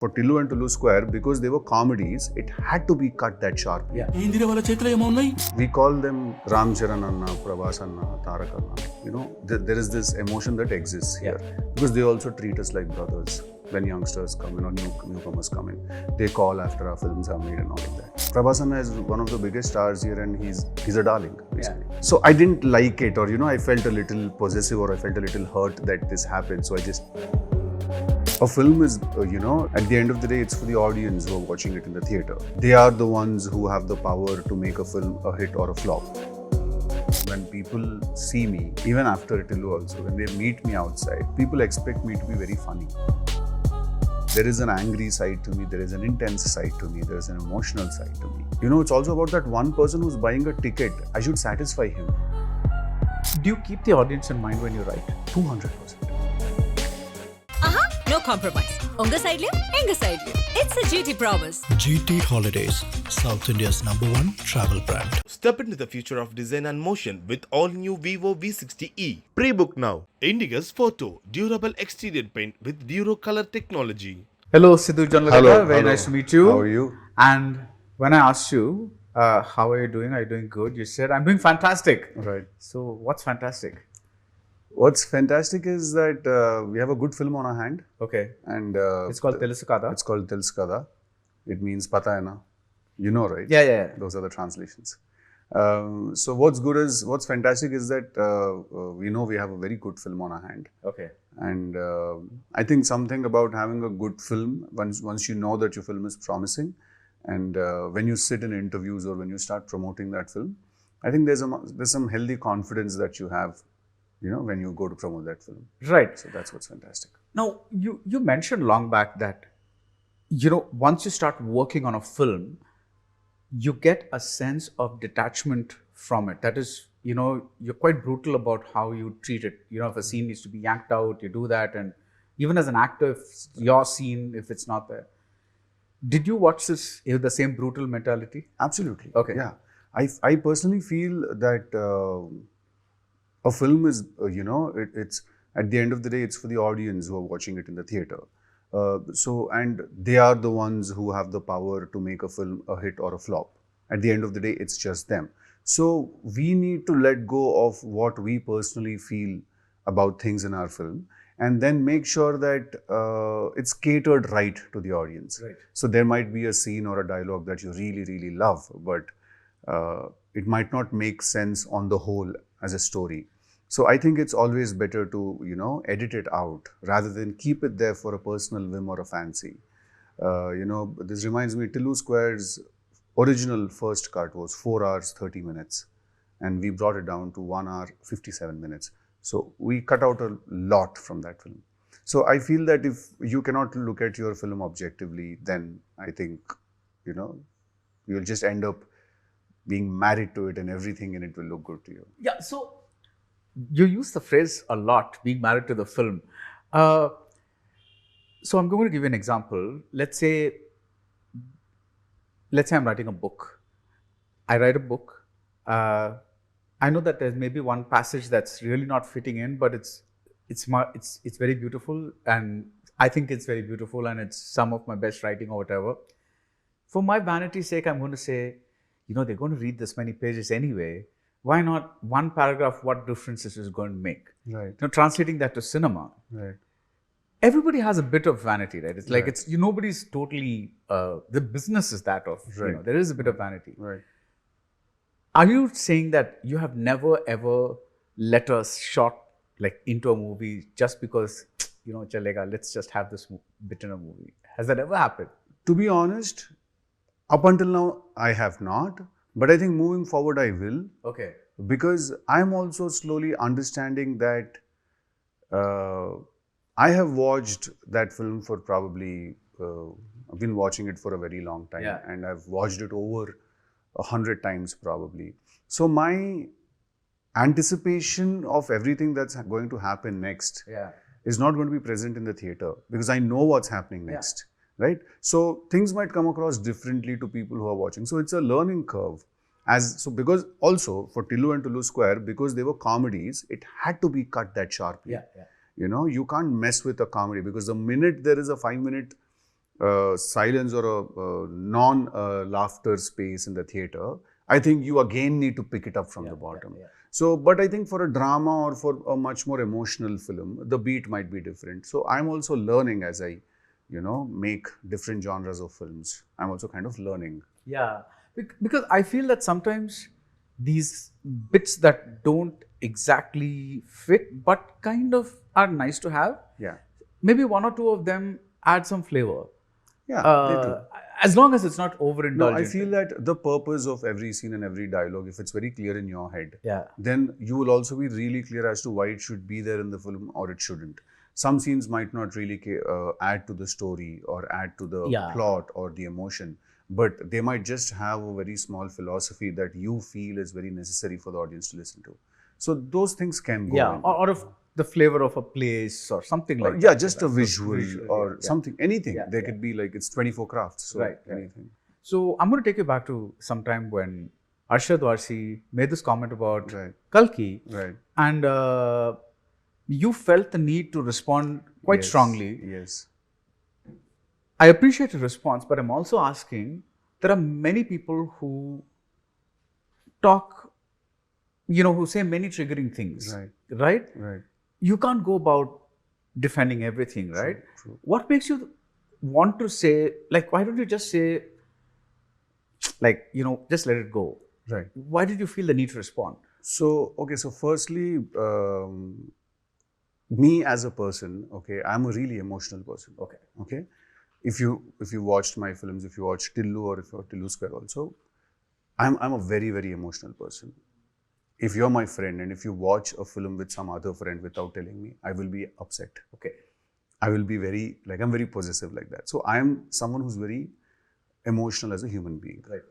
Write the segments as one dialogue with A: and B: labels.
A: For Tillu and Tullu Square, because they were comedies, it had to be cut that sharply.
B: Yeah.
A: We call them Ram Charan Anna, Prabhas Anna, Tarak Anna. You know, there is this emotion that exists here. Because they also treat us like brothers when youngsters come in or newcomers come in. They call after our films are made and all of that. Prabhas Anna is one of the biggest stars here and he's a darling, basically. Yeah. So I didn't like it, or I felt a little possessive, or I felt a little hurt that this happened. So a film is, at the end of the day, it's for the audience who are watching it in the theatre. They are the ones who have the power to make a film a hit or a flop. When people see me, even after Tillu also, when they meet me outside, people expect me to be very funny. There is an angry side to me, there is an intense side to me, there is an emotional side to me. It's also about that one person who's buying a ticket. I should satisfy him.
C: Do you keep the audience in mind when you write?
A: 200%.
D: No compromise. Unga side liyo, enga side liyo. It's a GT promise.
E: GT Holidays, South India's #1 travel brand.
F: Step into the future of design and motion with all-new Vivo V60e. Pre-book now. Indigo's Photo, durable exterior paint with Duro color technology.
C: Hello, Siddhu Jonnalagadda. Very nice to meet you.
A: How are you?
C: And when I asked you, how are you doing? Are you doing good? You said, I'm doing fantastic.
A: Right.
C: So, what's fantastic?
A: What's fantastic is that we have a good film on our hand.
C: Okay.
A: And
C: it's called Telusu Kada.
A: It's called Telusu Kada. It means Pata hai na. You know, right?
C: Yeah.
A: Those are the translations. So what's fantastic is that we know we have a very good film on our hand.
C: Okay.
A: And I think something about having a good film, once you know that your film is promising, and when you sit in interviews or when you start promoting that film, I think there's some healthy confidence that you have, when you go to promote that film.
C: Right.
A: So that's what's fantastic.
C: Now, you mentioned long back that, once you start working on a film, you get a sense of detachment from it. That is, you're quite brutal about how you treat it. If a scene needs to be yanked out, you do that. And even as an actor, if your scene, if it's not there. Did you watch this with the same brutal mentality?
A: Absolutely.
C: Okay.
A: Yeah. I personally feel that a film is, it's at the end of the day, it's for the audience who are watching it in the theatre. And they are the ones who have the power to make a film a hit or a flop. At the end of the day, it's just them. So we need to let go of what we personally feel about things in our film, and then make sure that it's catered right to the audience.
C: Right.
A: So there might be a scene or a dialogue that you really, really love, but it might not make sense on the whole as a story. So I think it's always better to, edit it out rather than keep it there for a personal whim or a fancy. This reminds me, Tillu Square's original first cut was 4 hours, 30 minutes. And we brought it down to 1 hour, 57 minutes. So we cut out a lot from that film. So I feel that if you cannot look at your film objectively, then I think, you'll just end up being married to it and everything in it will look good to you.
C: Yeah, so you use the phrase a lot, being married to the film. So I'm going to give you an example. Let's say I'm writing a book. I write a book. I know that there's maybe one passage that's really not fitting in, but it's very beautiful, and I think it's very beautiful, and it's some of my best writing or whatever. For my vanity's sake, I'm going to say, they're going to read this many pages anyway. Why not one paragraph? What difference is it going to make?
A: Right.
C: Translating that to cinema.
A: Right.
C: Everybody has a bit of vanity, right? It's like
A: Right.
C: nobody's totally. The business is that of.
A: Right.
C: There is a bit of vanity.
A: Right.
C: Are you saying that you have never ever let a shot into a movie just because chalega, let's just have this bit in a movie? Has that ever happened?
A: To be honest, up until now, I have not. But I think moving forward, I will.
C: Okay.
A: Because I'm also slowly understanding that I have watched that film for probably, I've been watching it for a very long time.
C: Yeah.
A: And I've watched it over 100 times probably. So my anticipation of everything that's going to happen next is not going to be present in the theatre because I know what's happening next. Right? So things might come across differently to people who are watching. So it's a learning curve. Because also for Tillu and Tullu Square, because they were comedies, it had to be cut that sharply.
C: Yeah.
A: You can't mess with a comedy because the minute there is a 5-minute silence or a non-laughter space in the theater, I think you again need to pick it up from the bottom. So, but I think for a drama or for a much more emotional film, the beat might be different. So I'm also learning as I, make different genres of films. I'm also kind of learning.
C: Yeah, because I feel that sometimes these bits that don't exactly fit but kind of are nice to have,
A: Yeah.
C: maybe one or two of them add some flavor.
A: Yeah, they do.
C: As long as it's not overindulgent.
A: No, I feel that the purpose of every scene and every dialogue, if it's very clear in your head,
C: Yeah.
A: then you will also be really clear as to why it should be there in the film or it shouldn't. Some scenes might not really add to the story or add to the plot or the emotion, but they might just have a very small philosophy that you feel is very necessary for the audience to listen to. So those things can go in.
C: or of the flavor of a place or something like that.
A: Yeah, just a visual or something, anything. There could be like, it's 24 crafts, so anything.
C: So I'm going to take you back to some time when Arshad Warsi made this comment about
A: Right.
C: Kalki,
A: Right.
C: and you felt the need to respond quite strongly.
A: Yes.
C: I appreciate your response, but I'm also asking, there are many people who talk, who say many triggering things, right?
A: Right.
C: You can't go about defending everything, right?
A: True.
C: What makes you want to say, like, why don't you just say, like, just let it go?
A: Right.
C: Why did you feel the need to respond?
A: So, okay, so firstly, me as a person, okay, I'm a really emotional person. Okay. If you watched my films, if you watched Tillu or if you watched Telusu Kada also, I'm a very, very emotional person. If you're my friend and if you watch a film with some other friend without telling me, I will be upset.
C: Okay.
A: I will be very, I'm very possessive like that. So I'm someone who's very emotional as a human being.
C: Right.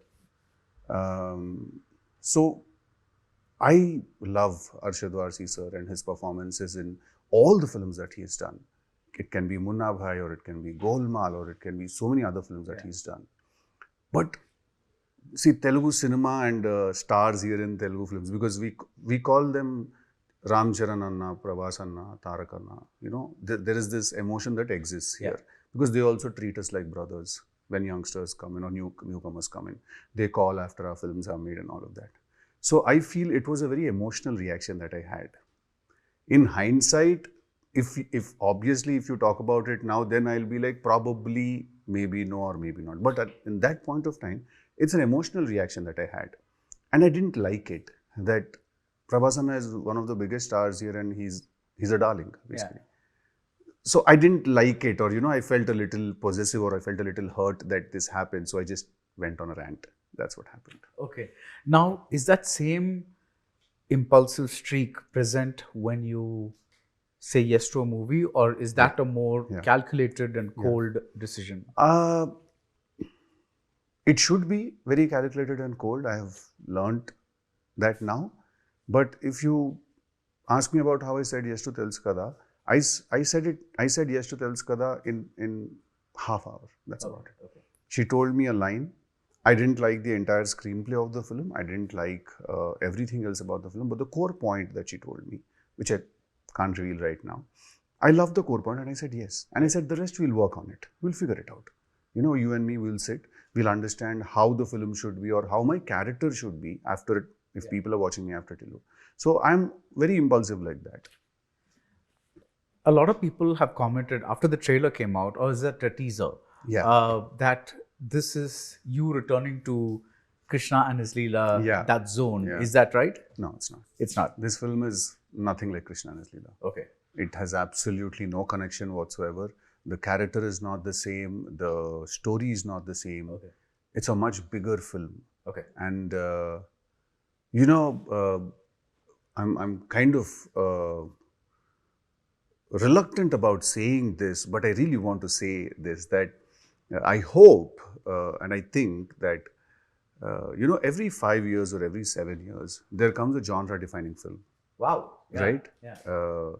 A: So I love Arshad Warsi sir and his performances in all the films that he has done. It can be Munna Bhai or it can be Golmaal or it can be so many other films that he's done. But see, Telugu cinema and stars here in Telugu films, because we call them Ram Charan Anna, Prabhas Anna, Tarak Anna, there is this emotion that exists here. Because they also treat us like brothers when youngsters come in or newcomers come in. They call after our films are made and all of that. So I feel it was a very emotional reaction that I had. In hindsight, if obviously if you talk about it now, then I'll be like probably, maybe no or maybe not. But in that point of time, it's an emotional reaction that I had. And I didn't like it that Prabhas Anna is one of the biggest stars here and he's a darling, basically. So I didn't like it, or I felt a little possessive or I felt a little hurt that this happened. So I just went on a rant. That's what happened.
C: Okay. Now, is that same impulsive streak present when you say yes to a movie, or is that a more calculated and cold decision?
A: It should be very calculated and cold. I have learned that now. But if you ask me about how I said yes to Telusu Kada, I said yes to Telusu Kada in half hour. That's about it.
C: Okay.
A: She told me a line. I didn't like the entire screenplay of the film. I didn't like everything else about the film. But the core point that she told me, which I can't reveal right now, I loved the core point and I said yes. And I said the rest we'll work on it. We'll figure it out. You and me will sit. We'll understand how the film should be or how my character should be after it, if people are watching me after Tillu. So I'm very impulsive like that.
C: A lot of people have commented after the trailer came out, or is that a teaser? That this is you returning to Krishna and his Leela, that zone. Is that right?
A: No, it's not.
C: It's not.
A: This film is nothing like Krishna and his Leela.
C: Okay.
A: It has absolutely no connection whatsoever. The character is not the same. The story is not the same.
C: Okay.
A: It's a much bigger film.
C: Okay.
A: And, I'm kind of reluctant about saying this, but I really want to say this, that I hope and I think that, every 5 years or every 7 years, there comes a genre-defining film.
C: Wow.
A: Right?
C: Yeah.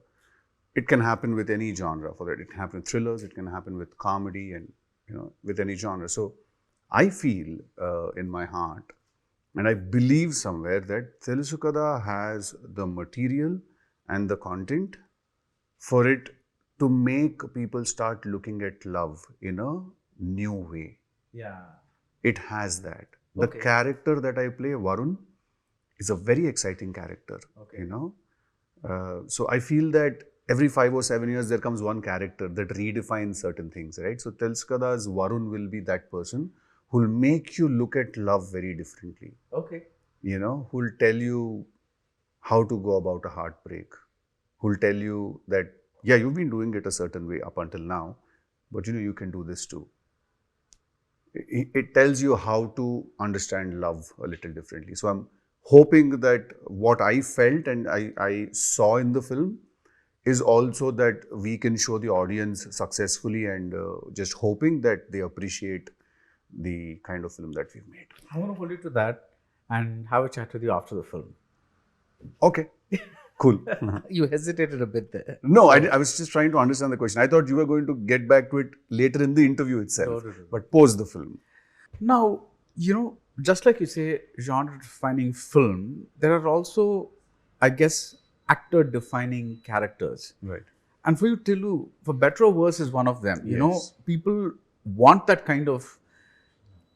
A: It can happen with any genre. For that, it can happen with thrillers. It can happen with comedy, and with any genre. So, I feel in my heart, and I believe somewhere that Telusu Kada has the material and the content for it to make people start looking at love in a new way.
C: Yeah.
A: It has that. The
C: Okay.
A: character that I play, Varun, is a very exciting character.
C: Okay.
A: You know, so I feel that every 5 or 7 years there comes one character that redefines certain things, right? So Telusu Kada's Varun will be that person who will make you look at love very differently.
C: Okay.
A: You know, who'll tell you how to go about a heartbreak, who'll tell you that, yeah, you've been doing it a certain way up until now, but you know, you can do this too. It tells you how to understand love a little differently. So I'm hoping that what I felt and I saw in the film is also that we can show the audience successfully, and just hoping that they appreciate the kind of film that we've made.
C: I want to hold you to that and have a chat with you after the film.
A: Okay, cool.
C: You hesitated a bit there.
A: No, I was just trying to understand the question. I thought you were going to get back to it later in the interview itself,
C: No.
A: but post the film.
C: Now, you know, just like you say, genre-defining film, there are also, I guess, actor-defining characters.
A: Right.
C: And for you, Tillu, for better or worse is one of them. You know,
A: Yes.
C: people want that kind of,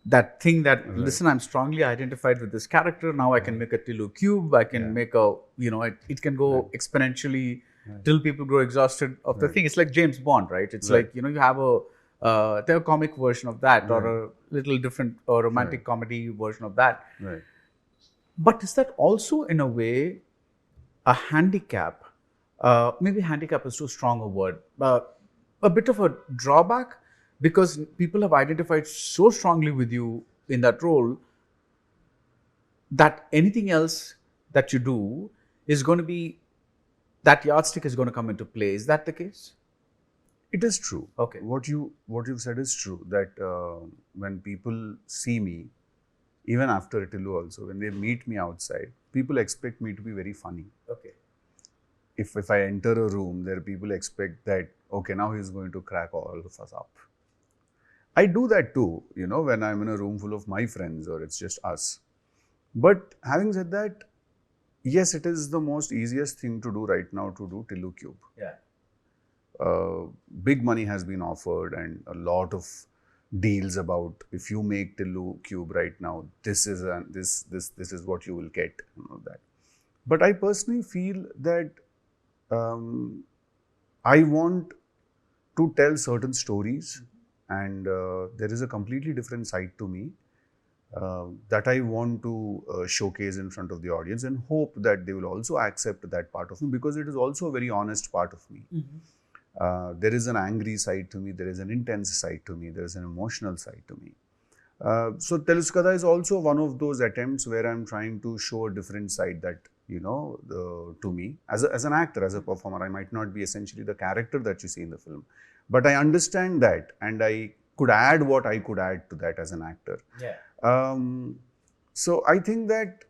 C: that thing that, listen, I'm strongly identified with this character. Now I can make a Tillu cube. I can make a, you know, it can go exponentially till people grow exhausted of the thing. It's like James Bond, right? It's like, you know, you have a comic version of that, or a little different or romantic comedy version of that.
A: Right.
C: But is that also, in a way, a handicap? Maybe handicap is too strong a word. A bit of a drawback, because people have identified so strongly with you in that role that anything else that you do is going to be, that yardstick is going to come into play. Is that the case?
A: It is true.
C: Okay.
A: What you've said is true. That when people see me, even after Itilu also, when they meet me outside, people expect me to be very funny.
C: Okay.
A: If I enter a room, there people expect that, okay, now he's going to crack all of us up. I do that too, you know, when I'm in a room full of my friends or it's just us. But having said that, yes, it is the most easiest thing to do right now, to do Tillu Cube.
C: Yeah.
A: Big money has been offered and a lot of deals about, if you make Tillu Cube right now, this is what you will get, and all that. But I personally feel that I want to tell certain stories, and there is a completely different side to me that I want to showcase in front of the audience, and hope that they will also accept that part of me, because it is also a very honest part of me. There is an angry side to me, there is an intense side to me, there is an emotional side to me. So Telusu Kada is also one of those attempts where I'm trying to show a different side that, you know, to me as an actor, as a performer. I might not be essentially the character that you see in the film, but I understand that, and I could add what I could add to that as an actor.
C: Yeah.
A: So I think that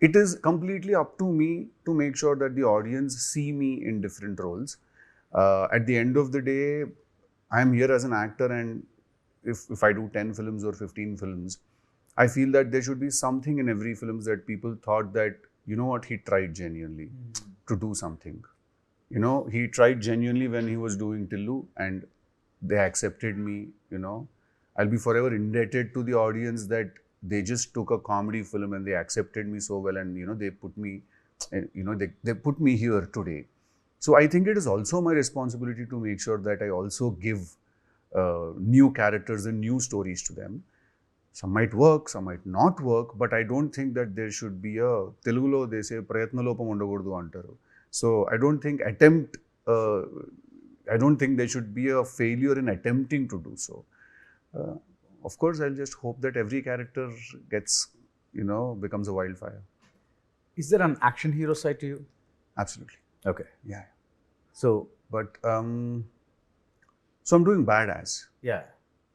A: it is completely up to me to make sure that the audience see me in different roles. At the end of the day, I am here as an actor, and if I do 10 films or 15 films, I feel that there should be something in every film that people thought that, you know what, he tried genuinely to do something. You know, he tried genuinely when he was doing Tillu, and they accepted me, you know. I'll be forever indebted to the audience that they just took a comedy film and they accepted me so well, and, you know, they put me, you know, they put me here today. So I think it is also my responsibility to make sure that I also give new characters and new stories to them. Some might work, some might not work, but I don't think that there should be a, Telugulo they say prayatna lopam undakoodu antaru. So I don't think I don't think there should be a failure in attempting to do so. Of course, I'll just hope that every character gets, you know, becomes a wildfire.
C: Is there an action hero side to you?
A: Absolutely.
C: Okay.
A: Yeah.
C: So,
A: But so I'm doing badass,
C: yeah.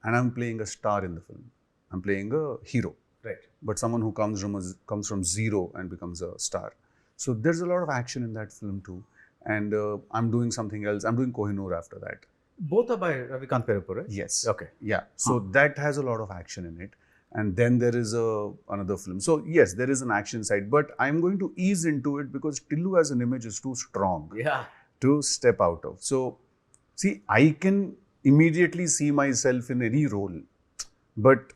A: and I'm playing a star in the film. I'm playing a hero,
C: Right.
A: but someone who comes from zero and becomes a star. So there's a lot of action in that film too. And I'm doing something else. I'm doing Kohinoor after that.
C: Both are by Ravikant Perupur, right?
A: Yes.
C: Okay.
A: Yeah. So that has a lot of action in it. And then there is another film. So yes, there is an action side, but I'm going to ease into it because Tillu as an image is too strong
C: Yeah.
A: to step out of. So see, I can immediately see myself in any role. But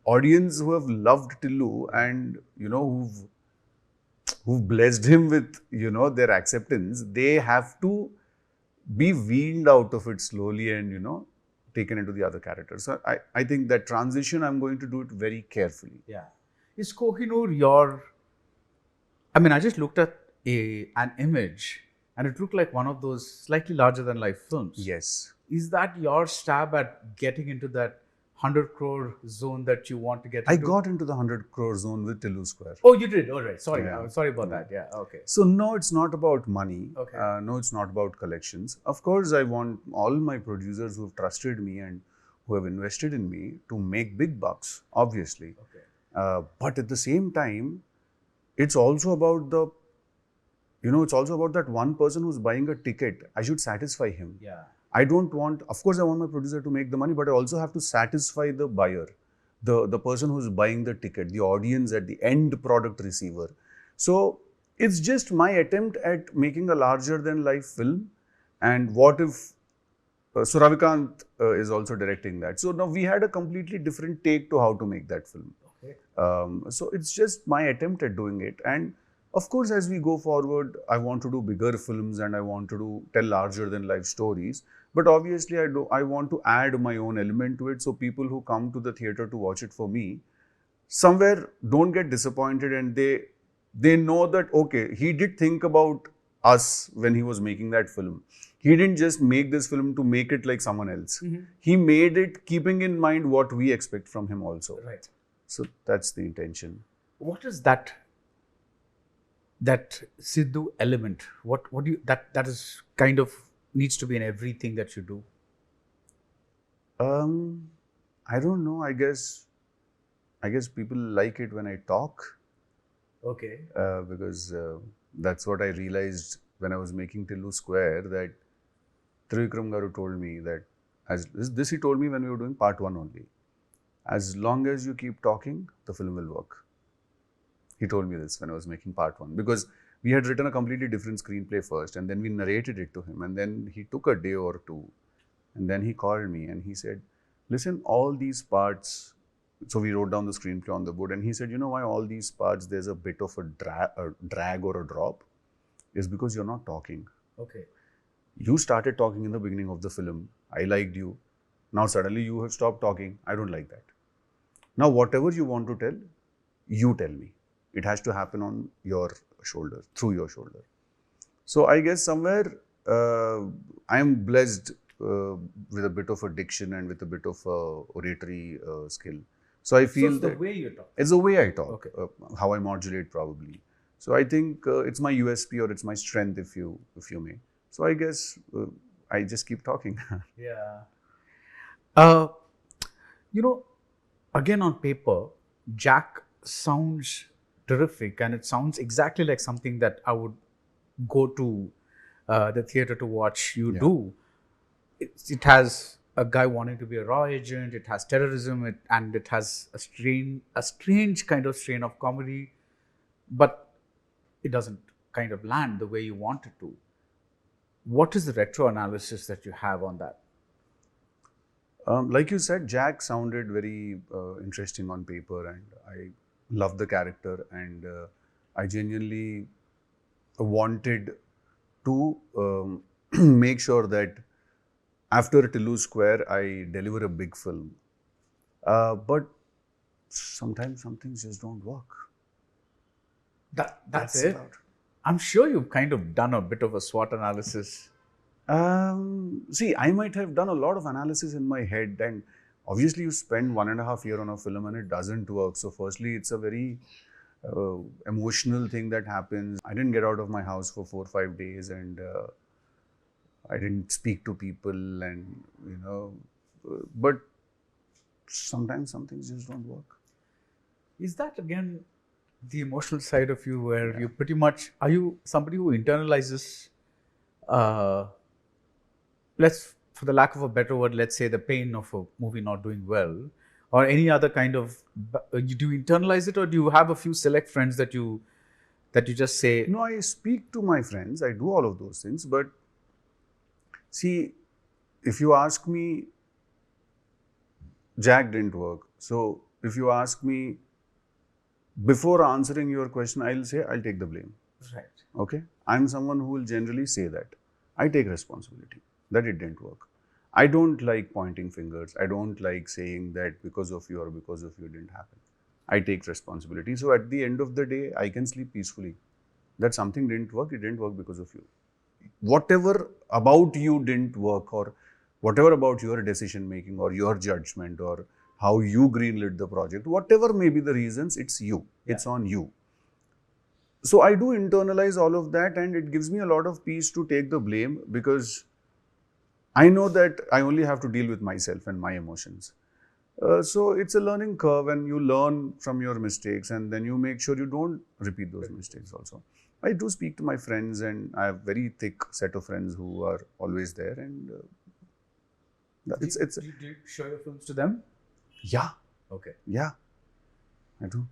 A: audience who have loved Tillu and, who've blessed him with, their acceptance, they have to be weaned out of it slowly and, taken into the other characters. So I think that transition, I'm going to do it very carefully.
C: Yeah. Is Kohinoor your... I mean, I just looked at an image and it looked like one of those slightly larger than life films.
A: Yes.
C: Is that your stab at getting into that 100 crore zone that you want to get
A: I
C: into?
A: got into the 100 crore zone with Telusu Square.
C: Oh, you did? All right. Sorry.
A: Yeah.
C: I'm sorry about that. Yeah. Okay.
A: So no, it's not about money.
C: Okay.
A: No, it's not about collections. Of course, I want all my producers who've trusted me and who have invested in me to make big bucks, obviously.
C: Okay.
A: But at the same time, it's also about that one person who's buying a ticket. I should satisfy him.
C: Yeah.
A: I don't want, of course, I want my producer to make the money, but I also have to satisfy the buyer, the person who's buying the ticket, the audience at the end product receiver. So it's just my attempt at making a larger than life film. And what if Suravikant is also directing that? So now we had a completely different take to how to make that film.
C: Okay.
A: So it's just my attempt at doing it. And of course, as we go forward, I want to do bigger films and I want to tell larger than life stories. But obviously, I want to add my own element to it. So people who come to the theatre to watch it for me, somewhere don't get disappointed and they know that, okay, he did think about us when he was making that film. He didn't just make this film to make it like someone else.
C: Mm-hmm.
A: He made it keeping in mind what we expect from him also.
C: Right.
A: So that's the intention.
C: What is that Siddu element? What do you that is kind of needs to be in everything that you do?
A: I don't know. I guess people like it when I talk.
C: Okay.
A: Because that's what I realized when I was making Tillu Square, that Trivikram Garu told me that, this he told me when we were doing part 1 only. As long as you keep talking, the film will work. He told me this when I was making part 1, because we had written a completely different screenplay first and then we narrated it to him, and then he took a day or two and then he called me and he said, listen, all these parts. So we wrote down the screenplay on the board and he said, you know why all these parts there's a bit of a drag or a drop? Is because you're not talking.
C: Okay.
A: You started talking in the beginning of the film. I liked you. Now suddenly you have stopped talking. I don't like that. Now whatever you want to tell, you tell me. It has to happen on your shoulder, through your shoulder. So I guess somewhere I am blessed with a bit of a diction and with a bit of oratory skill. So I feel
C: it's the way you talk.
A: it's the way I talk,
C: Okay.
A: how I modulate probably. So I think it's my USP or it's my strength, if you may. So I guess I just keep talking.
C: Yeah. Again on paper, Jack sounds terrific and it sounds exactly like something that I would go to the theatre to watch you do. It has a guy wanting to be a raw agent, it has terrorism, and it has a strange kind of strain of comedy, but it doesn't kind of land the way you want it to. What is the retro analysis that you have on that?
A: Like you said, Jack sounded very interesting on paper and I love the character, and I genuinely wanted to make sure that after Telusu Square, I deliver a big film. But sometimes some things just don't work.
C: That's it. I'm sure you've kind of done a bit of a SWOT analysis.
A: See, I might have done a lot of analysis in my head, and obviously you spend 1.5 years on a film and it doesn't work. So firstly, it's a very emotional thing that happens. I didn't get out of my house for 4 or 5 days, and I didn't speak to people, and but sometimes some things just don't work.
C: Is that again the emotional side of you, where you pretty much, are you somebody who internalizes, for the lack of a better word, let's say the pain of a movie not doing well, or any other kind of, do you internalize it, or do you have a few select friends that you just say?
A: No, I speak to my friends. I do all of those things. But see, if you ask me, Jack didn't work. So if you ask me, before answering your question, I'll say I'll take the blame.
C: Right.
A: Okay? I'm someone who will generally say that. I take responsibility that it didn't work. I don't like pointing fingers. I don't like saying that because of you or because of you it didn't happen. I take responsibility. So at the end of the day, I can sleep peacefully. That something didn't work, it didn't work because of you. Whatever about you didn't work, or whatever about your decision making or your judgment or how you greenlit the project, whatever may be the reasons, it's you. It's on you. So I do internalize all of that, and it gives me a lot of peace to take the blame, because I know that I only have to deal with myself and my emotions. So it's a learning curve, and you learn from your mistakes, and then you make sure you don't repeat those mistakes also. I do speak to my friends, and I have a very thick set of friends who are always there, and it's
C: Do you show your films to them?
A: yeah,
C: Okay.
A: yeah, I do.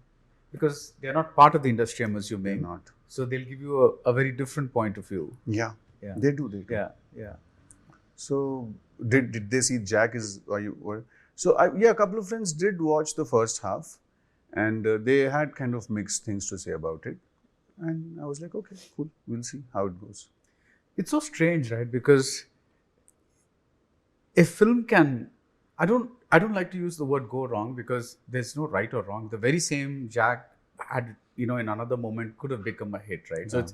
C: Because they're not part of the industry, I'm assuming.
A: They're not.
C: So they'll give you a very different point of view.
A: Yeah,
C: Yeah.
A: they do.
C: Yeah, yeah.
A: So did they see Jack is? Are you? So a couple of friends did watch the first half, and they had kind of mixed things to say about it, and I was like, okay, cool, we'll see how it goes.
C: It's so strange, right? Because a film can, I don't like to use the word go wrong, because there's no right or wrong. The very same Jack had, in another moment could have become a hit, right? So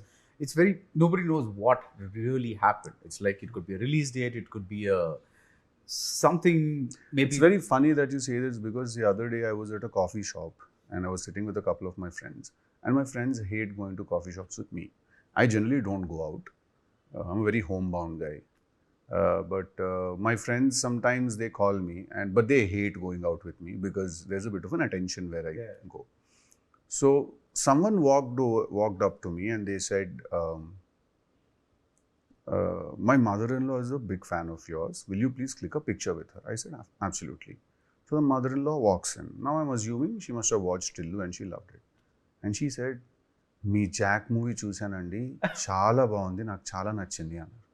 C: it's very, nobody knows what really happened. It's like it could be a release date, it could be a something maybe.
A: It's very funny that you say this, because the other day I was at a coffee shop and I was sitting with a couple of my friends, and my friends hate going to coffee shops with me. I generally don't go out. I'm a very homebound guy. But my friends, sometimes they call me, but they hate going out with me because there's a bit of an attention where I go. So someone walked up to me and they said, my mother-in-law is a big fan of yours. Will you please click a picture with her? I said, absolutely. So the mother-in-law walks in. Now I'm assuming she must have watched Siddu and she loved it. And she said, me Jack movie చూశానండి, చాలా బాగుంది, నాకు చాలా నచ్చింది అన్నారు.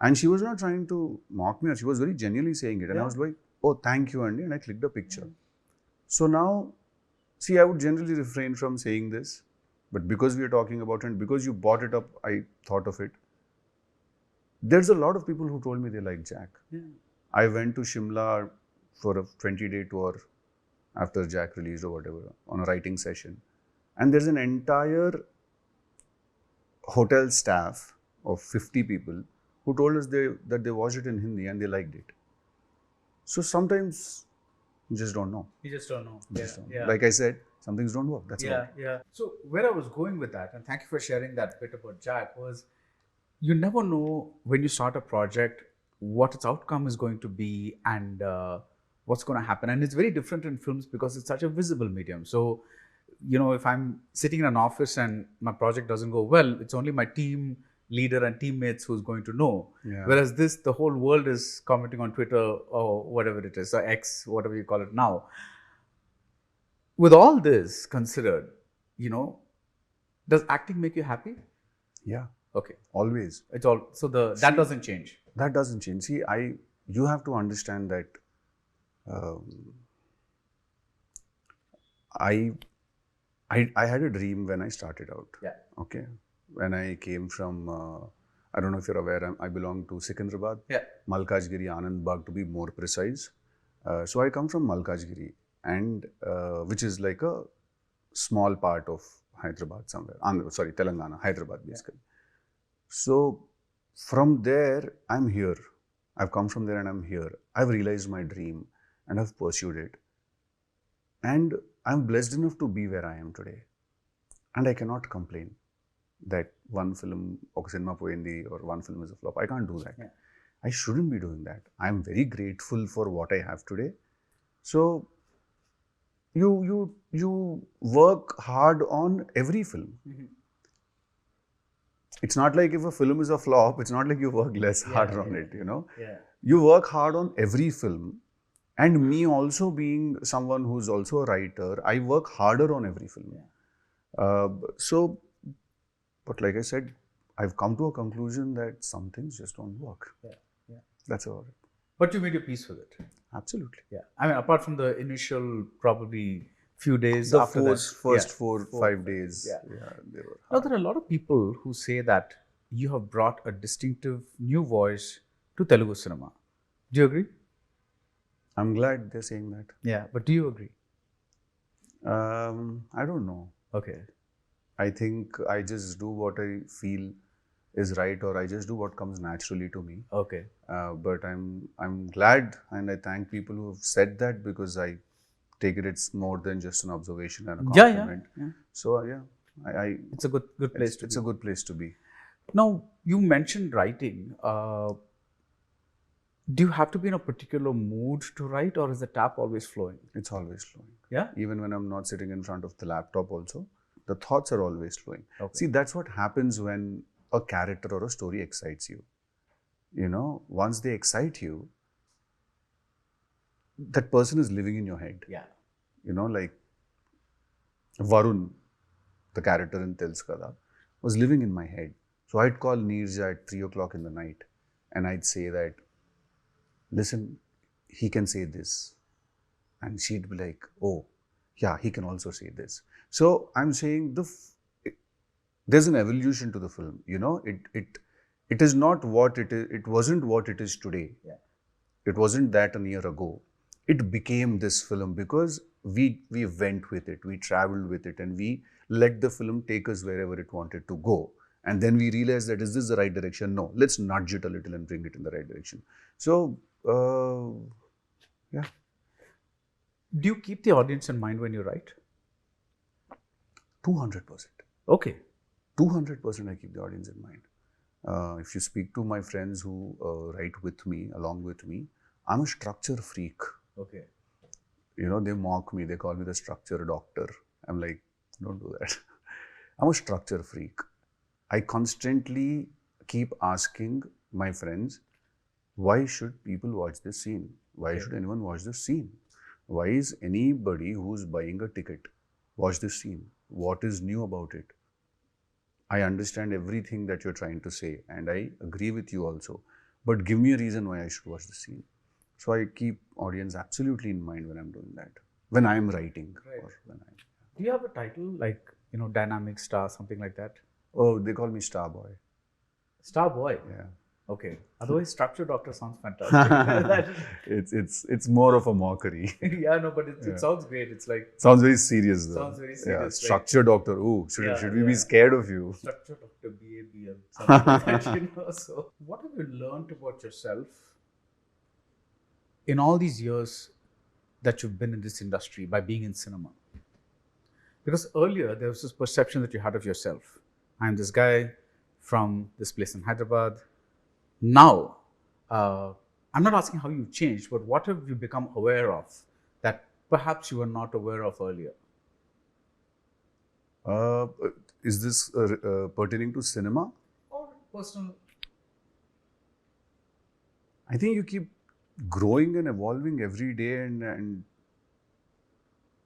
A: And she was not trying to mock me, or she was very genuinely saying it. And I was like, oh, thank you, Andy. And I clicked a picture. So now, see, I would generally refrain from saying this, but because we are talking about it and because you brought it up, I thought of it. There's a lot of people who told me they like Jack. I went to Shimla for a 20-day tour after Jack released or whatever, on a writing session. And there's an entire hotel staff of 50 people who told us that they watched it in Hindi and they liked it. So sometimes you just don't know.
C: You just don't know.
A: Like I said, some things don't work. That's all.
C: Yeah. So where I was going with that, and thank you for sharing that bit about Jack, was you never know when you start a project what its outcome is going to be, and what's going to happen. And it's very different in films because it's such a visible medium. So, if I'm sitting in an office and my project doesn't go well, it's only my team leader and teammates who's going to know. Whereas this, the whole world is commenting on Twitter or whatever it is, or X, whatever you call it now. With all this considered, does acting make you happy?
A: Yeah.
C: Okay.
A: Always.
C: It's all, so that doesn't change.
A: That doesn't change. See, you have to understand that I had a dream when I started out.
C: Yeah.
A: Okay. When I came from, I don't know if you're aware, I belong to Secunderabad.
C: Yeah.
A: Malkajgiri, Anandbagh to be more precise. So I come from Malkajgiri, and which is like a small part of Hyderabad somewhere. Telangana, Hyderabad basically. So from there, I'm here. I've come from there and I'm here. I've realized my dream and I've pursued it. And I'm blessed enough to be where I am today. And I cannot complain that one film, oka cinema poyindi, or one film is a flop. I can't do that.
C: Yeah.
A: I shouldn't be doing that. I'm very grateful for what I have today. So you work hard on every film. It's not like if a film is a flop, it's not like you work less hard on it,
C: Yeah.
A: You work hard on every film. And me also being someone who's also a writer, I work harder on every film. But like I said, I've come to a conclusion that some things just don't work.
C: Yeah.
A: That's about it.
C: But you made your peace with it.
A: Absolutely.
C: Yeah. I mean, apart from the initial probably few days
A: The
C: after that.
A: first
C: Yeah.
A: 4-5 days.
C: Yeah.
A: They were
C: Now, there are a lot of people who say that you have brought a distinctive new voice to Telugu cinema. Do you agree?
A: I'm glad they're saying that.
C: Yeah. But do you agree?
A: I don't know.
C: Okay.
A: I think I just do what I feel is right, or I just do what comes naturally to me.
C: Okay.
A: But I'm glad, and I thank people who have said that, because I take it's more than just an observation and a
C: Yeah,
A: compliment.
C: yeah.
A: So yeah, I
C: It's a good place to
A: it's
C: be.
A: a good place to be.
C: Now, you mentioned writing. Do you have to be in a particular mood to write, or is the tap always flowing?
A: It's always flowing.
C: Yeah.
A: Even when I'm not sitting in front of the laptop, also the thoughts are always flowing.
C: Okay.
A: See, that's what happens when a character or a story excites you. You know, once they excite you, that person is living in your head.
C: Yeah.
A: You know, like Varun, the character in Telusu Kada, was living in my head. So I'd call Neerja at 3 o'clock in the night, and I'd say that, listen, he can say this. And she'd be like, oh, yeah, he can also say this. So I'm saying there's an evolution to the film. You know, it is not what it is. It wasn't what it is today.
C: Yeah.
A: It wasn't that a year ago. It became this film because we went with it, we traveled with it, and we let the film take us wherever it wanted to go. And then we realized that, is this the right direction? No, let's nudge it a little and bring it in the right direction. So, yeah.
C: Do you keep the audience in mind when you write?
A: 200%.
C: Okay.
A: 200% I keep the audience in mind. If you speak to my friends who write with me, along with me, I'm a structure freak.
C: Okay.
A: You know, they mock me, they call me the structure doctor. I'm like, don't do that. I'm a structure freak. I constantly keep asking my friends, why should people watch this scene? Why should anyone watch this scene? Why is anybody who's buying a ticket watch this scene? What is new about it? I understand everything that you're trying to say, and I agree with you also. But give me a reason why I should watch the scene. So I keep audience absolutely in mind when I'm doing that. When I'm writing.
C: Right.
A: Or when I,
C: Do you have a title like, dynamic star, something like that?
A: oh, they call me Star Boy.
C: Star boy.
A: Yeah.
C: Okay. Otherwise, structure doctor sounds fantastic.
A: It's more of a mockery.
C: Yeah, no, but it sounds great. It's like
A: Sounds very serious though.
C: Sounds very
A: Yeah,
C: serious, like-
A: structure doctor. Ooh, should we be scared of you?
C: structure doctor BABL. Something like that, So, what have you learned about yourself in all these years that you've been in this industry by being in cinema? Because earlier there was this perception that you had of yourself. I'm this guy from this place in Hyderabad. Now, I'm not asking how you've changed, but what have you become aware of that perhaps you were not aware of earlier?
A: Is this pertaining to cinema?
C: Or personal?
A: I think you keep growing and evolving every day, and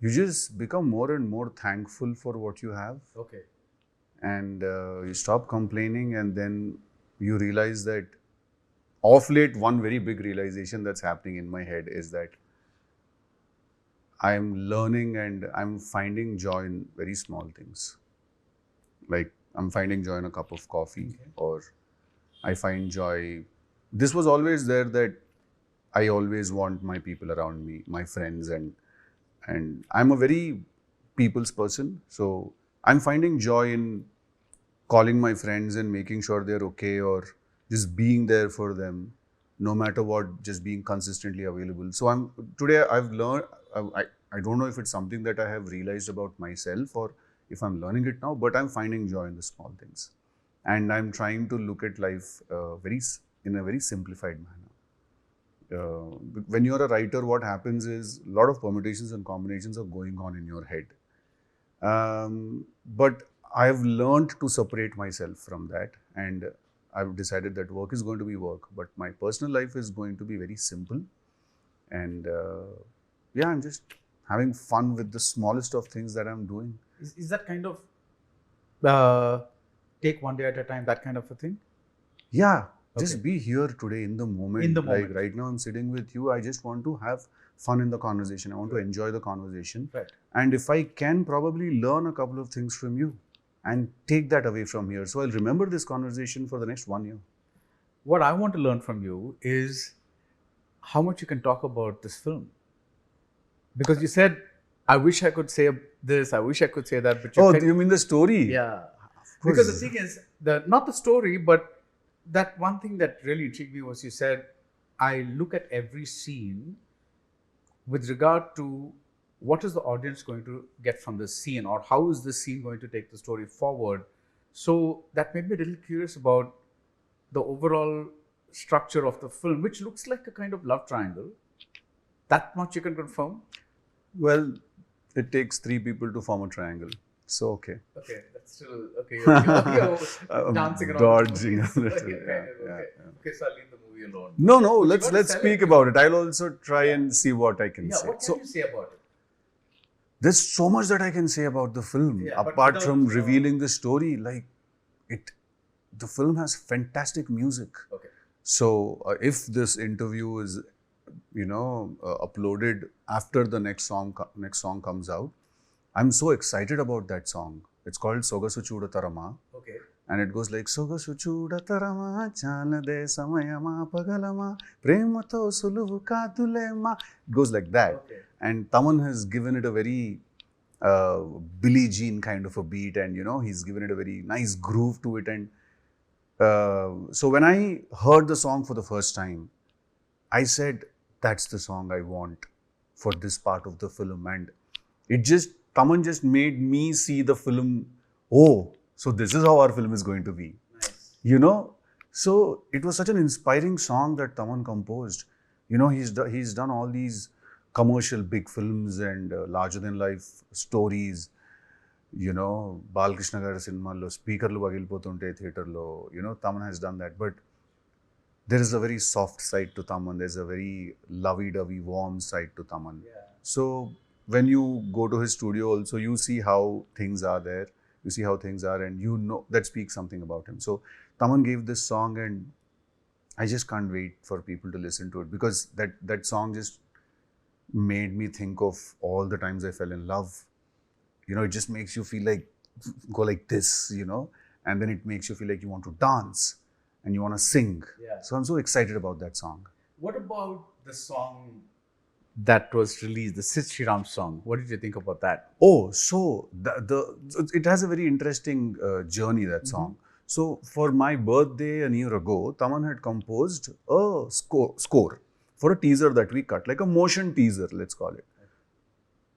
A: you just become more and more thankful for what you have,
C: Okay.
A: and you stop complaining, and then you realize that of late, one very big realization that's happening in my head is that I'm learning and I'm finding joy in very small things. Like I'm finding joy in a cup of coffee, or I find joy. This was always there, that I always want my people around me, my friends, and I'm a very people's person. So I'm finding joy in calling my friends and making sure they're okay, or just being there for them, no matter what, just being consistently available. So I've learned, I don't know if it's something that I have realized about myself or if I'm learning it now, but I'm finding joy in the small things. And I'm trying to look at life in a very simplified manner. When you're a writer, what happens is a lot of permutations and combinations are going on in your head. But I've learned to separate myself from that, and I've decided that work is going to be work, but my personal life is going to be very simple. And yeah, I'm just having fun with the smallest of things that I'm doing.
C: Is that kind of take one day at a time, that kind of a thing?
A: Yeah, Just be here today in the moment.
C: In the
A: Like
C: moment.
A: right now, I'm sitting with you. I just want to have fun in the conversation. I want to enjoy the conversation.
C: Right.
A: And if I can probably learn a couple of things from you and take that away from here. So I'll remember this conversation for the next 1 year.
C: What I want to learn from you is how much you can talk about this film. Because you said, I wish I could say this, I wish I could say that. But
A: Oh, you mean the story?
C: Yeah.
A: Of course.
C: Because the thing is, not the story, but that one thing that really intrigued me was you said, I look at every scene with regard to what is the audience going to get from this scene, or how is this scene going to take the story forward. So that made me a little curious about the overall structure of the film, which looks like a kind of love triangle. That much you can confirm?
A: Well, it takes 3 people to form a triangle. So, okay.
C: Okay, that's still okay. You're dancing around.
A: Dodging a
C: Okay,
A: little.
C: okay,
A: Yeah.
C: okay, so I'll leave the movie alone.
A: No,
C: you
A: let's
C: gotta sell
A: speak
C: it.
A: about it. I'll also try and see what I can
C: Yeah,
A: say.
C: what can you say about it?
A: There's so much that I can say about the film,
C: Yeah, but
A: apart
C: without,
A: from revealing the story. Like, the film has fantastic music.
C: Okay.
A: So, if this interview is, uploaded after the next song comes out, I'm so excited about that song. It's called Sogasu Chudatarama.
C: Okay.
A: And it goes like Sogasu Chudatarama Chalade Samayama Pagalama Premato Suluvu Kadulema. It goes like that.
C: Okay.
A: And Taman has given it a very Billie Jean kind of a beat, and he's given it a very nice groove to it. And so when I heard the song for the first time, I said, that's the song I want for this part of the film. And Taman just made me see the film. Oh, so this is how our film is going to be.
C: Nice.
A: So it was such an inspiring song that Taman composed. He's done all these commercial big films and larger than life stories. Balkrishna garu cinemaalo speakerlu pagilipotunte theater lo. Taman has done that. But there is a very soft side to Taman. There's a very lovey-dovey, warm side to Taman.
C: Yeah.
A: So when you go to his studio also, you see how things are there. You see how things are, and that speaks something about him. So Taman gave this song, and I just can't wait for people to listen to it, because that song just made me think of all the times I fell in love. It just makes you feel like, go like this, and then it makes you feel like you want to dance and you want to sing.
C: Yeah.
A: So I'm so excited about that song.
C: What about the song that was released, the Sid Shriram song? What did you think about that?
A: Oh, so it has a very interesting journey, that song. So for my birthday a year ago, Taman had composed a score for a teaser that we cut, like a motion teaser, let's call it.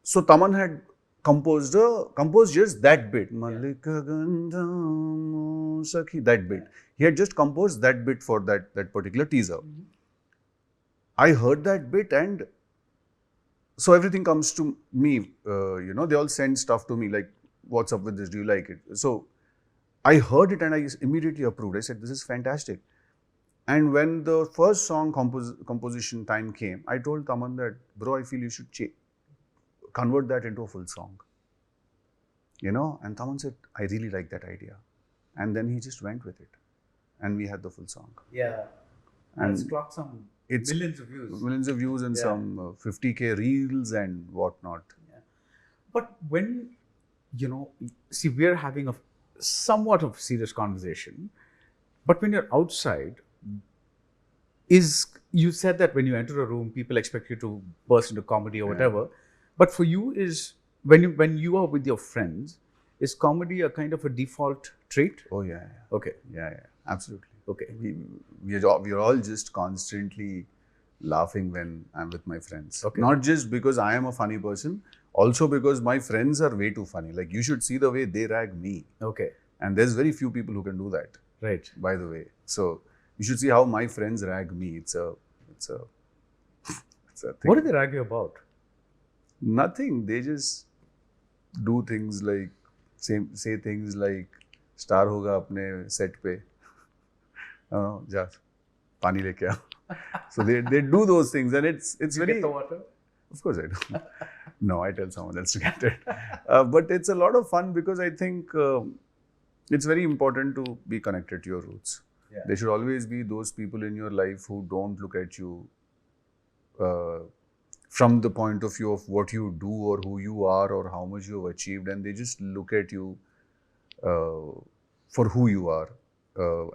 A: So Taman had composed just that bit, Mallika Gandhamu Sakhi, that bit. He had just composed that bit for that particular teaser. I heard that bit, and so everything comes to me. They all send stuff to me like, "What's up with this? Do you like it?" So I heard it and I immediately approved. I said, "This is fantastic." And when the first song composition time came, I told Taman that, "Bro, I feel you should convert that into a full song." And Taman said, "I really like that idea." And then he just went with it. And we had the full song.
C: Yeah.
A: And
C: it's clocked some
A: it's
C: millions of views.
A: Millions of views and some 50K reels and whatnot.
C: Yeah. But when, see, we're having a somewhat of serious conversation, but when you're outside, you said that when you enter a room, people expect you to burst into comedy or whatever. But for you, when you are with your friends, is comedy a kind of a default trait?
A: Oh, yeah.
C: Okay.
A: Yeah, absolutely.
C: Okay.
A: We are all just constantly laughing when I'm with my friends.
C: Okay.
A: Not just because I am a funny person, also because my friends are way too funny. Like, you should see the way they rag me.
C: Okay.
A: And there's very few people who can do that.
C: Right.
A: By the way. So you should see how my friends rag me. It's a thing.
C: What do they rag you about?
A: Nothing. They just do things like, say things like, star hoga apne set pe. Ja, pani leke aa. So they do those things, and it's
C: You
A: very.
C: get the water?
A: Of course I do. No, I tell someone else to get it. But it's a lot of fun because I think it's very important to be connected to your roots.
C: Yeah.
A: There should always be those people in your life who don't look at you from the point of view of what you do or who you are or how much you have achieved, and they just look at you for who you are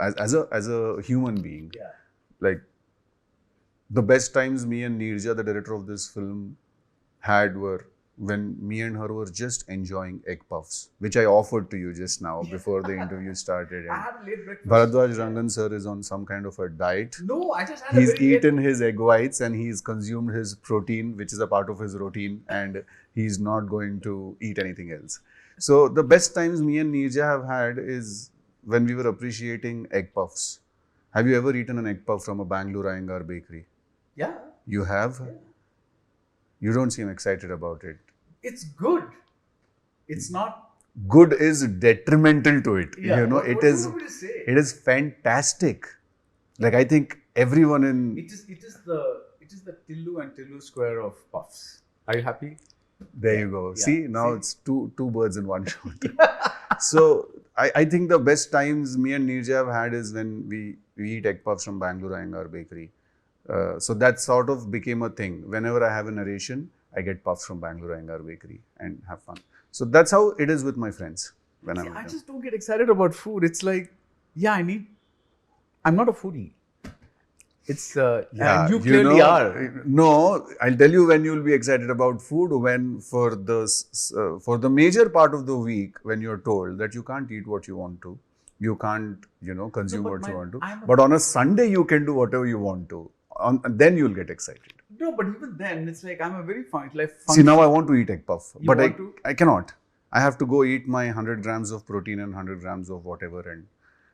A: as a human being.
C: Yeah.
A: Like the best times me and Neerja, the director of this film, had were when me and her were just enjoying egg puffs, which I offered to you just now before the interview started.
C: I
A: And
C: had a late breakfast.
A: Bharadwaj Rangan sir is on some kind of a diet.
C: No, I just had
A: He's
C: a very
A: eaten his egg whites and he's consumed his protein, which is a part of his routine, and he's not going to eat anything else. So the best times me and Neerja have had is when we were appreciating egg puffs. Have you ever eaten an egg puff from a Bangalore Iyengar bakery?
C: Yeah.
A: You have? You don't seem excited about it.
C: It's good. It's not.
A: Good is detrimental to it.
C: Yeah.
A: You know,
C: what
A: it
C: do
A: is.
C: you want me to say?
A: It is fantastic. Like I think everyone in
C: It is the Tillu and Tillu square of puffs. Are you happy?
A: there you go.
C: Yeah.
A: See, now
C: See?
A: it's two birds in one shot. So I think the best times me and Neerja have had is when we eat egg puffs from Bangalore Iyengar bakery. So that sort of became a thing. Whenever I have a narration, I get puffs from Bangalore Iyengar bakery and have fun. So that's how it is with my friends when I'm with
C: I
A: them.
C: just don't get excited about food. It's like, yeah, I'm not a foodie. It's and you clearly are.
A: No, I'll tell you when you'll be excited about food. When for the major part of the week, when you're told that you can't eat what you want to, you can't consume what you want to. But on a Sunday, you can do whatever you want to. Then you'll get excited.
C: No, but even then, it's like I'm a very
A: See, now I want to eat egg puff,
C: You
A: but
C: want to?
A: I cannot. I have to go eat my 100 grams of protein and 100 grams of whatever, and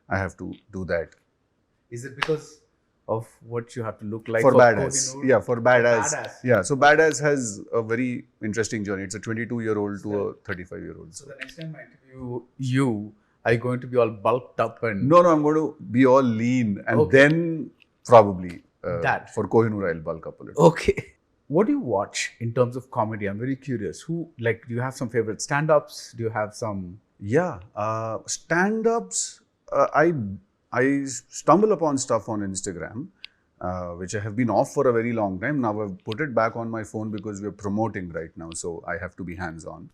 A: I have to do that.
C: Is it because of what you have to look like
A: For badass.
C: Kohinoor?
A: Yeah, for badass.
C: Badass.
A: Yeah, so badass has a very interesting journey. It's a 22-year-old to a 35-year-old.
C: So the next time I interview you, are you going to be all bulked up and
A: No, I'm going to be all lean and
C: Okay.
A: then probably
C: That.
A: for Kohinoor I'll bulk up a little.
C: Okay. What do you watch in terms of comedy? I'm very curious. Do you have some favorite stand-ups? Do you have some?
A: Yeah, stand-ups. I stumble upon stuff on Instagram, which I have been off for a very long time. Now I've put it back on my phone because we're promoting right now, so I have to be hands-on.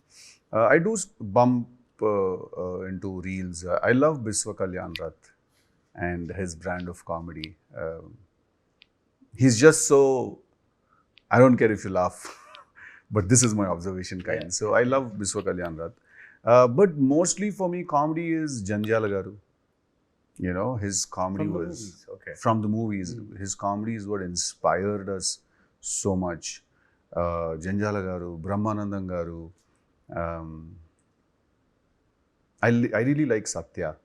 A: I do bump into reels. I love Biswa Kalyan Rath and his brand of comedy. He's just so. I don't care if you laugh, but this is my observation kind.
C: Yeah.
A: So I love Biswa Kalyan Rath. But mostly for me, comedy is Janjalagaru. You know, his comedy
C: From the
A: was
C: movies, okay.
A: from the movies. His comedy is what inspired us so much. Janjalagaru, Brahmanandam Garu. I really like Satya.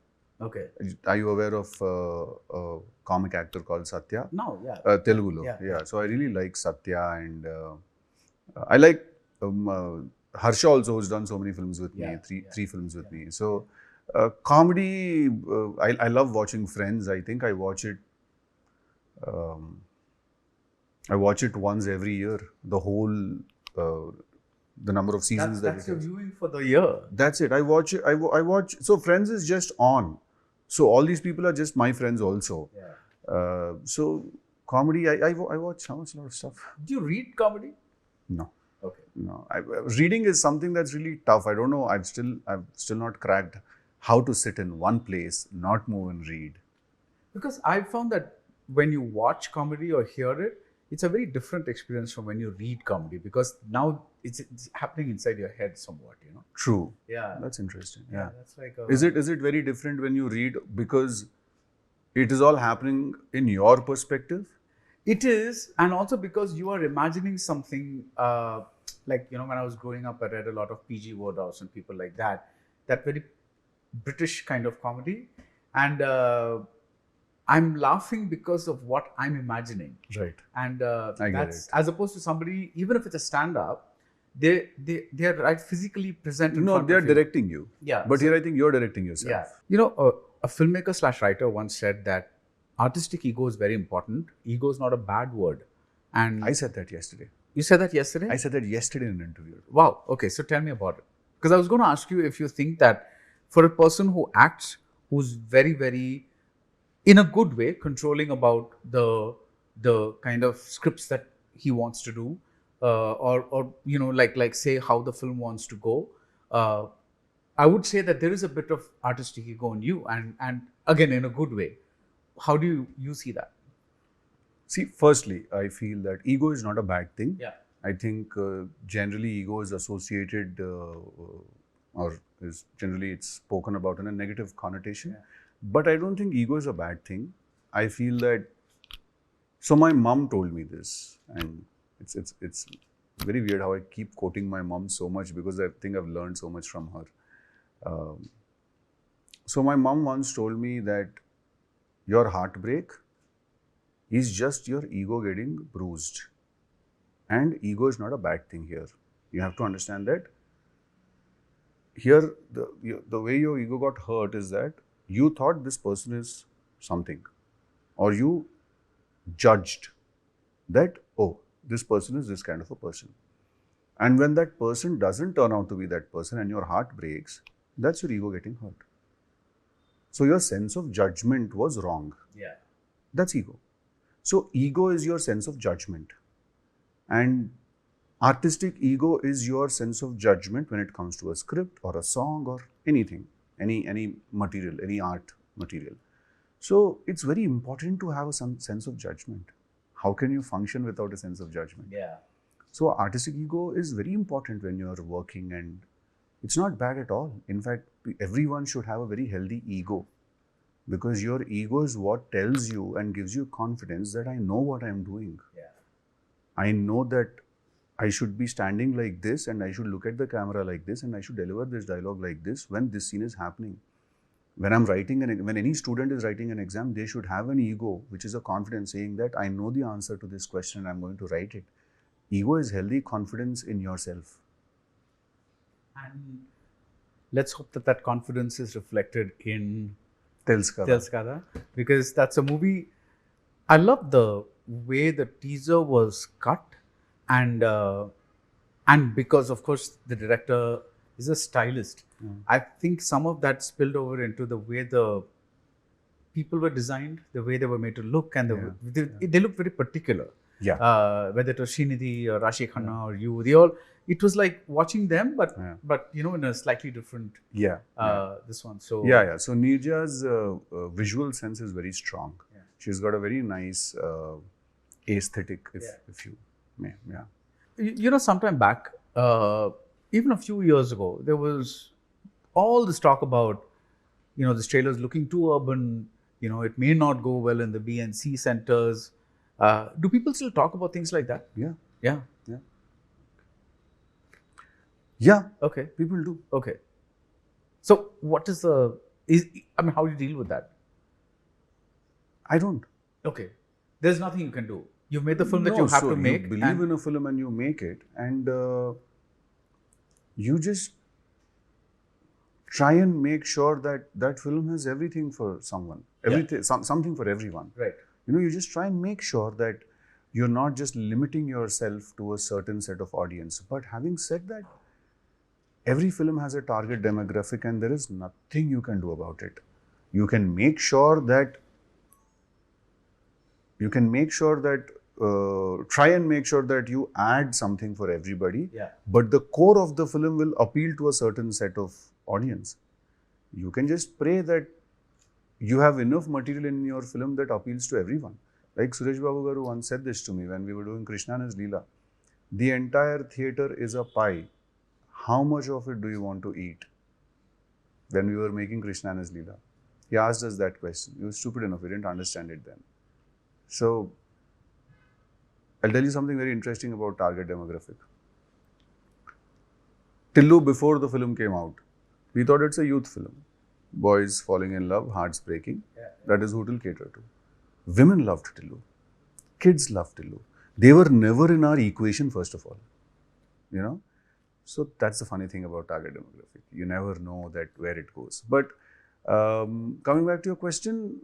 C: Okay.
A: Are you aware of a comic actor called Satya?
C: No, yeah.
A: Telugu.
C: Yeah.
A: Yeah. So I really like Satya, and I like Harsha also, who's done so many films with me, three films with me. So comedy, I love watching Friends. I think I watch it. I watch it once every year. The whole, the number of seasons
C: That's
A: that
C: your
A: it has.
C: viewing for the year.
A: That's it. I watch it. I watch. So Friends is just on. So all these people are just my friends also.
C: Yeah.
A: So comedy, I watch a lot of stuff.
C: Do you read comedy?
A: No,
C: Okay.
A: no. Reading is something that's really tough. I don't know. I've still not cracked how to sit in one place, not move and read.
C: Because I found that when you watch comedy or hear it, it's a very different experience from when you read comedy, because now it's happening inside your head somewhat, you know.
A: True.
C: Yeah.
A: That's interesting. Yeah.
C: That's like
A: Is it very different when you read because it is all happening in your perspective?
C: It is, and also because you are imagining something like, you know, when I was growing up, I read a lot of PG Wodehouse and people like that very British kind of comedy, and I'm laughing because of what I'm imagining.
A: Right.
C: And
A: I get
C: that's
A: it.
C: as opposed to somebody, even if it's a stand-up, they are right physically present. In
A: No,
C: front
A: they're
C: of you.
A: directing you.
C: Yeah.
A: But here I think you're directing yourself.
C: Yeah. You know, a filmmaker / writer once said that artistic ego is very important. Ego is not a bad word. And
A: I said that yesterday.
C: you said that yesterday?
A: I said that yesterday in an interview.
C: Wow. Okay. So tell me about it. Because I was going to ask you if you think that for a person who acts, who's very, very in a good way, controlling about the kind of scripts that he wants to do, or like say how the film wants to go. Uh, I would say that there is a bit of artistic ego in you, and again in a good way. How do you see that?
A: See, firstly, I feel that ego is not a bad thing.
C: Yeah.
A: I think generally ego is associated or is generally it's spoken about in a negative connotation.
C: Yeah.
A: But I don't think ego is a bad thing. I feel that. So my mom told me this, and it's very weird how I keep quoting my mom so much because I think I've learned so much from her. So my mom once told me that your heartbreak is just your ego getting bruised. And ego is not a bad thing here. You have to understand that here the way your ego got hurt is that you thought this person is something, or you judged that, oh, this person is this kind of a person. And when that person doesn't turn out to be that person and your heart breaks, that's your ego getting hurt. So your sense of judgment was wrong.
C: Yeah.
A: That's ego. So ego is your sense of judgment. And artistic ego is your sense of judgment when it comes to a script or a song or anything, any material, any art material. So it's very important to have a sense of judgment. How can you function without a sense of judgment?
C: Yeah.
A: So artistic ego is very important when you're working, and it's not bad at all. In fact, everyone should have a very healthy ego, because your ego is what tells you and gives you confidence that I know what I'm doing.
C: Yeah.
A: I know that I should be standing like this, and I should look at the camera like this, and I should deliver this dialogue like this when this scene is happening. When I'm writing, when any student is writing an exam, they should have an ego, which is a confidence saying that I know the answer to this question and I'm going to write it. Ego is healthy confidence in yourself.
C: And let's hope that that confidence is reflected in
A: Telusu Kada.
C: Telusu Kada, because that's a movie. I love the way the teaser was cut, and because of course the director is a stylist. I think some of that spilled over into the way the people were designed, the way they were made to look, and they look very particular.
A: Yeah.
C: Whether it was Srinidhi or Rashi Khanna or you, they all. It was like watching them, but in a slightly different. This one. So
A: Yeah. So Neerja's visual sense is very strong. Yeah. She's got a very nice aesthetic, if you may. Yeah.
C: Sometime back, even a few years ago, there was all this talk about, this trailers looking too urban. It may not go well in the B and C centers. Do people still talk about things like that?
A: Yeah.
C: Yeah.
A: Yeah.
C: Okay.
A: People do.
C: Okay. So what is how do you deal with that?
A: I don't.
C: Okay. There's nothing you can do. You've made the film that you have to make.
A: You believe in a film and you make it, and you just try and make sure that that film has everything for someone, something for everyone.
C: Right.
A: You just try and make sure that you're not just limiting yourself to a certain set of audience. But having said that, every film has a target demographic, and there is nothing you can do about it. You can make sure that try and make sure that you add something for everybody.
C: Yeah.
A: But the core of the film will appeal to a certain set of audience. You can just pray that you have enough material in your film that appeals to everyone. Like Suresh Babu Garu once said this to me when we were doing Krishna and his Leela. The entire theatre is a pie. How much of it do you want to eat? When we were making Krishna and his Leela, he asked us that question. He was stupid enough, we didn't understand it then. So, I'll tell you something very interesting about target demographic. Tillu, before the film came out, we thought it's a youth film. Boys falling in love, hearts breaking. That is who it will cater to. Women loved Tillu. Kids loved Tillu. They were never in our equation, first of all. So that's the funny thing about target demographic. You never know that where it goes. But coming back to your question,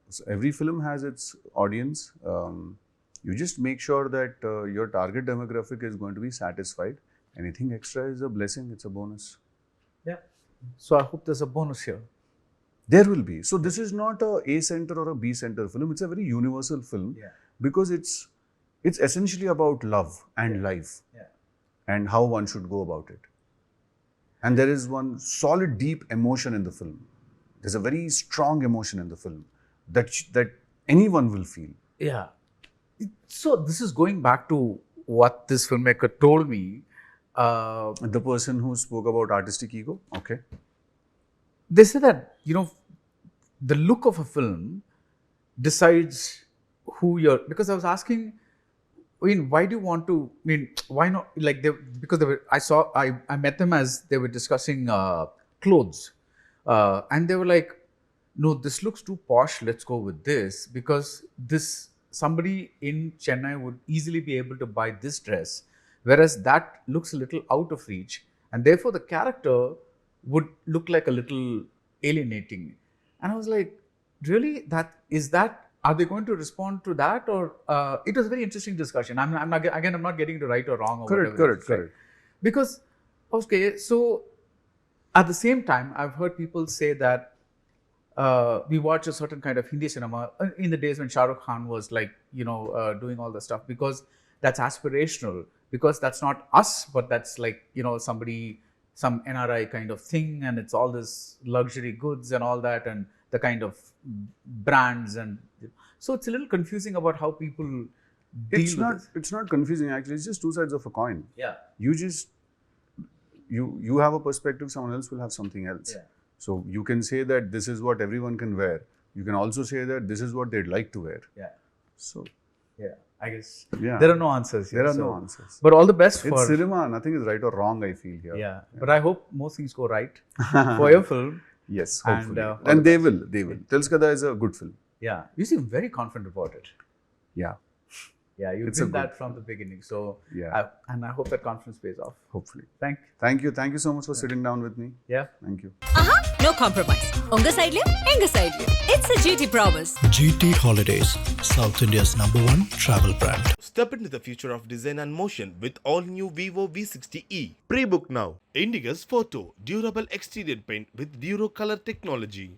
A: so every film has its audience. You just make sure that your target demographic is going to be satisfied. Anything extra is a blessing, it's a bonus.
C: Yeah. So I hope there's a bonus here.
A: There will be. So this is not a A center or a B center film. It's a very universal film because it's essentially about love and life and how one should go about it. And there is one solid, deep emotion in the film. There's a very strong emotion in the film that anyone will feel.
C: Yeah. So this is going back to what this filmmaker told me.
A: The person who spoke about artistic ego, okay.
C: They say that, the look of a film decides who you're, because I was asking, why do you want to, why not, like, because they were, I met them as they were discussing clothes. And they were like, no, this looks too posh, let's go with this, because somebody in Chennai would easily be able to buy this dress, whereas that looks a little out of reach, and therefore the character would look like a little alienating. And I was like, really? Are they going to respond to that? Or it was a very interesting discussion. I'm not getting into right or wrong or
A: Correct.
C: Because, okay, so at the same time, I've heard people say that we watch a certain kind of Hindi cinema in the days when Shah Rukh Khan was like, doing all the stuff, because that's aspirational, because that's not us, but that's like, some NRI kind of thing, and it's all this luxury goods and all that, and the kind of brands, and so it's a little confusing about how people deal with this.
A: It's not confusing actually. It's just two sides of a coin.
C: Yeah.
A: You have a perspective, someone else will have something else.
C: Yeah.
A: So you can say that this is what everyone can wear. You can also say that this is what they'd like to wear.
C: Yeah.
A: So
C: I guess
A: yeah.
C: there are no answers here.
A: There are no answers.
C: But all the best
A: It's
C: for
A: cinema. Nothing is right or wrong, I feel here.
C: Yeah. But I hope most things go right for your film.
A: Yes,
C: And,
A: hopefully.
C: all
A: And,
C: the
A: they will. Telusu Kada is a good film.
C: Yeah. You seem very confident about it.
A: Yeah.
C: Yeah, you've
A: It's a
C: been
A: good
C: that from the beginning. So
A: Yeah.
C: and I hope that confidence pays off.
A: Hopefully.
C: Thank you.
A: Thank you so much for sitting down with me.
C: Yeah.
A: Thank you.
D: No compromise. Unga side liyo, enga side liyo. It's a GT promise.
E: GT Holidays, South India's #1 travel brand.
F: Step into the future of design and motion with all new Vivo V60e. Pre-book now. Indigo's photo, durable exterior paint with Duro color technology.